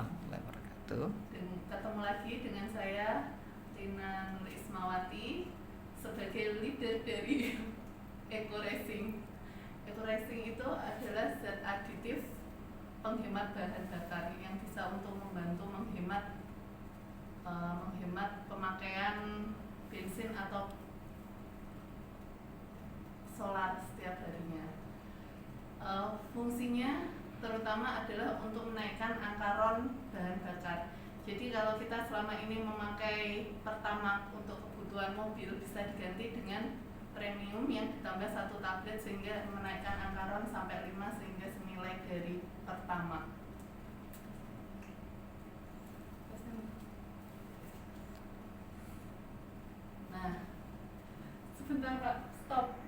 Waalaikumsalam warahmatullahi wabarakatuh. Dan ketemu lagi dengan saya Rina Nur Ismawati sebagai leader dari Eco Racing. Eco Racing itu adalah zat aditif penghemat bahan bakar yang bisa untuk membantu menghemat pemakaian bensin atau solar setiap harinya. Fungsinya terutama adalah untuk menaikkan angka RON bahan bakar. Jadi kalau kita selama ini memakai Pertamax untuk kebutuhan mobil, bisa diganti dengan premium yang ditambah 1 tablet sehingga menaikkan angka RON sampai 5 sehingga senilai dari Pertamax. Nah, sebentar Pak, stop.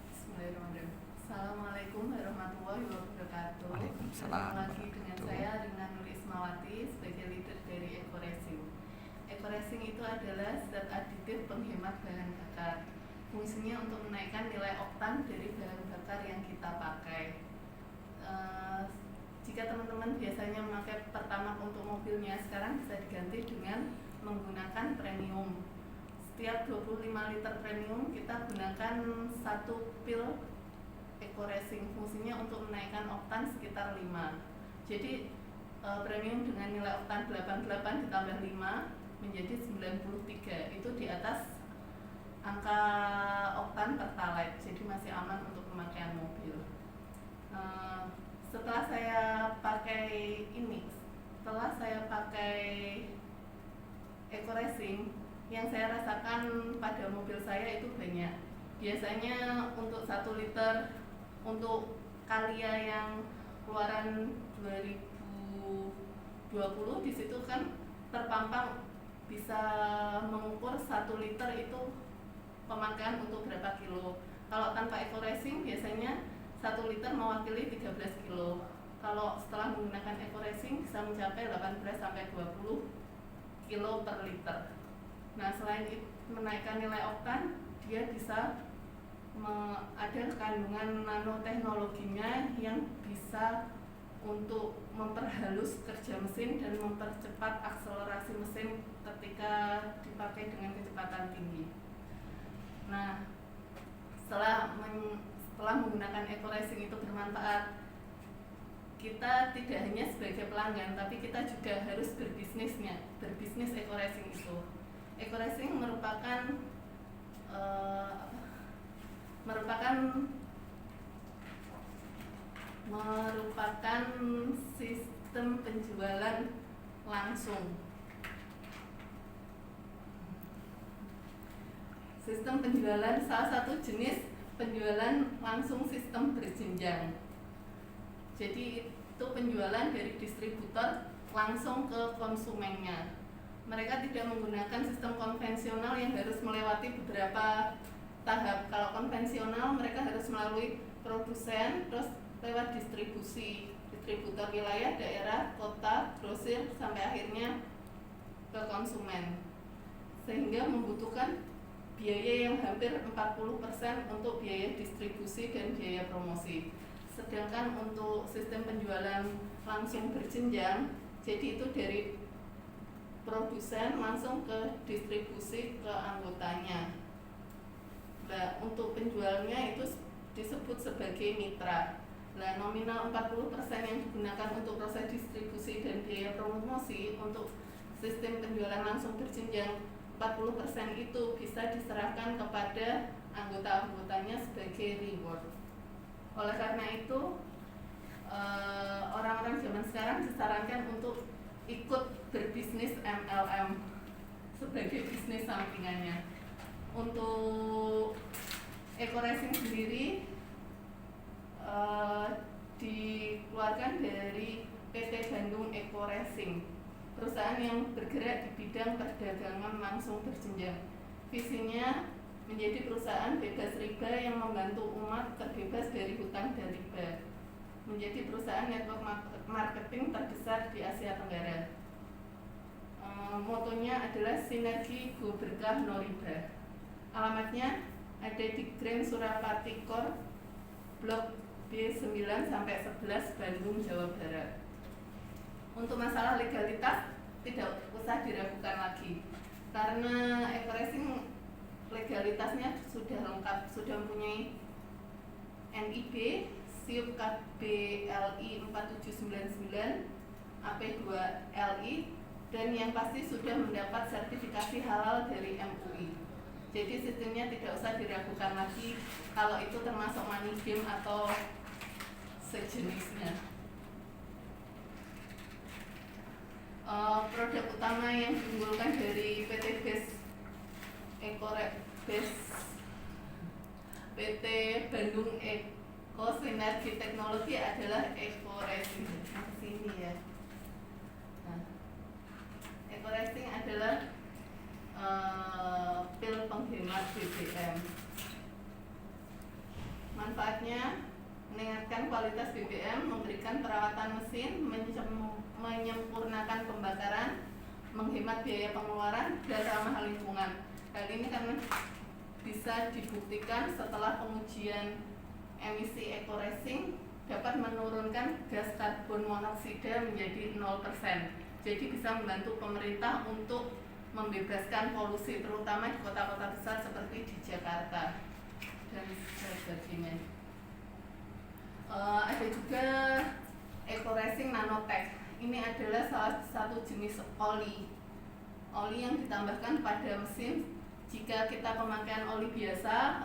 Bismillahirrahmanirrahim. Assalamualaikum warahmatullahi wabarakatuh. Waalaikumsalam Ketemu lagi dengan warahmatullahi saya Rina Nur Ismawati sebagai leader dari Eco Racing. Eco Racing itu adalah zat aditif penghemat bahan bakar. Fungsinya untuk menaikkan nilai oktan dari bahan bakar yang kita pakai. Jika teman-teman biasanya memakai Pertamax untuk mobilnya, sekarang bisa diganti dengan menggunakan premium. Setiap 25 liter premium kita gunakan 1 pil Eco Racing. Fungsinya untuk menaikkan oktan sekitar 5. Jadi premium dengan nilai oktan 88 ditambah 5 menjadi 93. Itu di atas angka oktan Pertalite, jadi masih aman untuk pemakaian mobil. Setelah saya pakai Eco Racing, yang saya rasakan pada mobil saya itu banyak. Biasanya untuk 1 liter untuk Calya yang keluaran 2020 di situ kan terpampang bisa mengukur 1 liter itu pemakaian untuk berapa kilo. Kalau tanpa Eco Racing biasanya 1 liter mewakili 13 kilo. Kalau setelah menggunakan Eco Racing bisa mencapai 18 sampai 20 kilo per liter. Nah, selain itu menaikkan nilai oktan, dia bisa ada kandungan nanoteknologinya yang bisa untuk memperhalus kerja mesin dan mempercepat akselerasi mesin ketika dipakai dengan kecepatan tinggi. Nah, setelah menggunakan Eco Racing itu bermanfaat, kita tidak hanya sebagai pelanggan, tapi kita juga harus berbisnis Eco Racing itu. Eco Racing merupakan sistem penjualan langsung. Sistem penjualan salah satu jenis penjualan langsung sistem berjenjang. Jadi itu penjualan dari distributor langsung ke konsumennya. Mereka tidak menggunakan sistem konvensional yang harus melewati beberapa tahap. Kalau konvensional mereka harus melalui produsen, terus lewat distributor wilayah, daerah, kota, grosir, sampai akhirnya ke konsumen. Sehingga membutuhkan biaya yang hampir 40% untuk biaya distribusi dan biaya promosi. Sedangkan untuk sistem penjualan langsung berjenjang, jadi itu dari produsen langsung ke distribusi ke anggotanya. Nah, untuk penjualnya itu disebut sebagai mitra. Nah, nominal 40% yang digunakan untuk proses distribusi dan biaya promosi untuk sistem penjualan langsung berjenjang, 40% itu bisa diserahkan kepada anggota-anggotanya sebagai reward. Oleh karena itu, orang-orang zaman sekarang disarankan untuk ikut berbisnis MLM sebagai bisnis sampingannya. Untuk Eco Racing sendiri dikeluarkan dari PT Bandung Eco Racing, perusahaan yang bergerak di bidang perdagangan langsung berjenjang. Visinya menjadi perusahaan bebas riba yang membantu umat terbebas dari hutang dan riba, menjadi perusahaan network marketing terbesar di Asia Tenggara. Motonya adalah sinergi go berkah no riba. Alamatnya ada di Grand Surapati Core, Blok B9 sampai 11, Bandung, Jawa Barat. Untuk masalah legalitas tidak usah diragukan lagi, karena eco-racing legalitasnya sudah lengkap, sudah mempunyai NIB, SIUP KBLI 4799, AP2LI, dan yang pasti sudah mendapat sertifikasi halal dari MUI. Jadi sistemnya tidak usah diragukan lagi kalau itu termasuk money game atau sejenisnya. Produk utama yang diunggulkan dari PT Bandung Eco Sinergi Teknologi adalah eco-racing. Sini ya. Nah, eco-racing adalah pil penghemat BBM. Manfaatnya meningkatkan kualitas BBM, memberikan perawatan mesin, menyempurnakan pembakaran, menghemat biaya pengeluaran, dan ramah lingkungan. Hal ini karena bisa dibuktikan setelah pengujian emisi eco-racing dapat menurunkan gas karbon monoksida menjadi 0%. Jadi bisa membantu pemerintah untuk membebaskan polusi, terutama di kota-kota besar seperti di Jakarta dan sebagainya. Ada juga eco-racing nanotech. Ini adalah salah satu jenis oli yang ditambahkan pada mesin. Jika kita pemakaian oli biasa,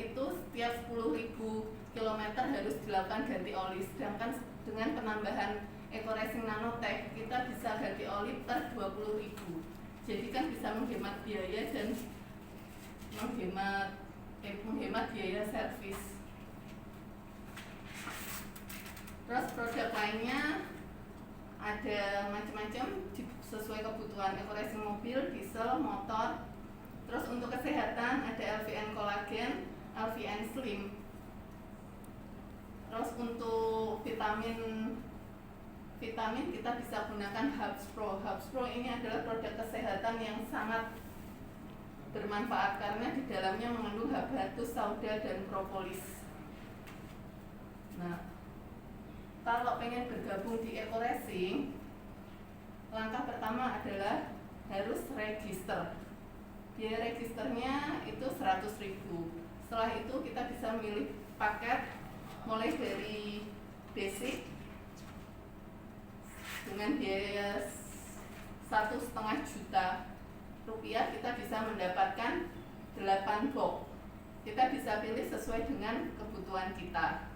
itu setiap 10.000 km harus dilakukan ganti oli. Sedangkan dengan penambahan eco-racing nanotech kita bisa ganti oli per 20.000. Jadi kan bisa menghemat biaya dan menghemat biaya servis. Terus produk lainnya ada macam-macam sesuai kebutuhan. Eco-racing mobil, diesel, motor. Terus untuk kesehatan ada LVN Collagen, LVN Slim. Terus untuk vitamin kita bisa gunakan Hubspro. Hubspro ini adalah produk kesehatan yang sangat bermanfaat karena di dalamnya mengandung habatus sauda dan propolis. Nah, kalau pengen bergabung di eco-racing, langkah pertama adalah harus register. Biaya registernya itu 100.000. Setelah itu kita bisa memilih paket mulai dari basic dengan biaya 1,5 juta rupiah. Kita bisa mendapatkan 8 box. Kita bisa pilih sesuai dengan kebutuhan kita.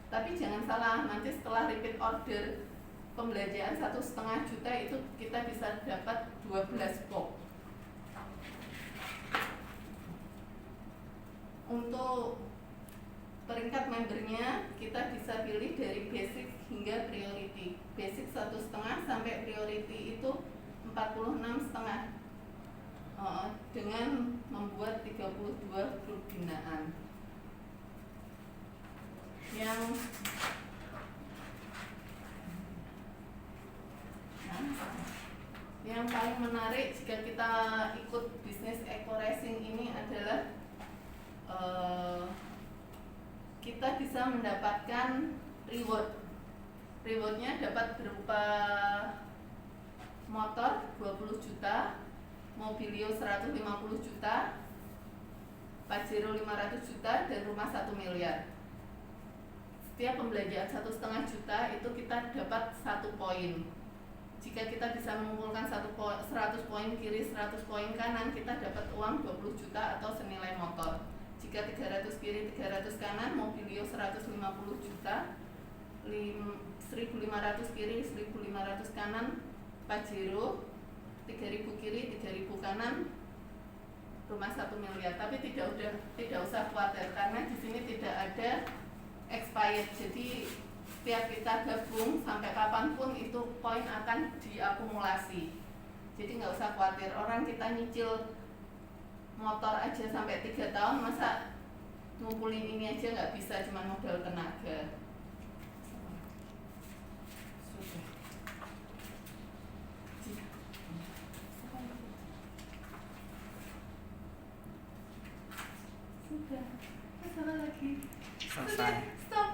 Tapi jangan salah, nanti setelah repeat order pembelanjaan 1,5 juta itu kita bisa dapat 12 box. Untuk peringkat membernya kita bisa pilih dari basic hingga priority. Basic 1,5 sampai priority itu 46,5 dengan membuat 32 grup binaan. Yang paling menarik jika kita ikut bisnis eco-racing ini adalah kita bisa mendapatkan rewardnya dapat berupa motor 20 juta, Mobilio 150 juta, Pajero 500 juta, dan rumah 1 miliar. Setiap pembelanjaan 1,5 juta itu kita dapat 1 poin. Jika kita bisa mengumpulkan 100 poin kiri, 100 poin kanan, kita dapat uang 20 juta atau senilai motor. Jika 300 kiri, 300 kanan, Mobilio 150 juta, 1.500 kiri, 1.500 kanan, Pajero 3.000 kiri, 3.000 kanan, rumah 1 miliar. Tapi tidak usah khawatir karena di sini tidak ada expired. Jadi setiap kita gabung sampai kapanpun itu poin akan diakumulasi. Jadi nggak usah khawatir. Orang kita nyicil motor aja sampai 3 tahun, masa ngumpulin ini aja nggak bisa, cuma modal tenaga. Sudah, salah lagi. Selesai. Stop.